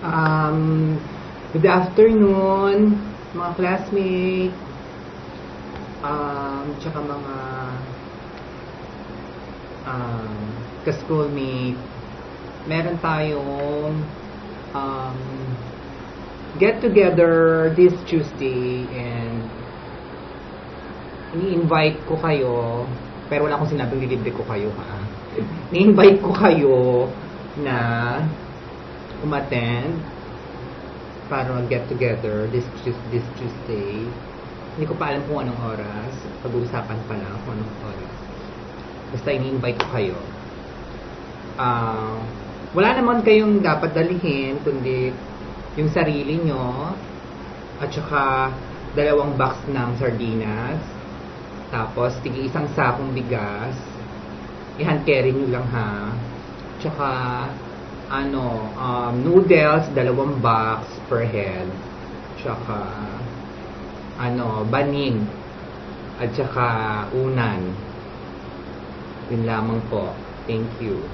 Um, Good afternoon, mga classmates, tsaka mga ka-schoolmate. Meron tayong get together this Tuesday and ini-invite ko kayo, pero wala akong sinabing lilibre ko kayo ha. Ni-invite ko kayo na umattend para mag-get together this Tuesday. Hindi ko pa alam kung anong oras. Pag-uusapan pa lang kung anong oras. Basta ini-invite ko kayo. Wala naman kayong dapat dalhin kundi yung sarili nyo at saka 2 box ng sardinas, tapos isang sakong bigas, i-hand carry nyo lang ha, tsaka noodles 2 box per head, tsaka banig at tsaka unan. Yun lamang po. Thank you.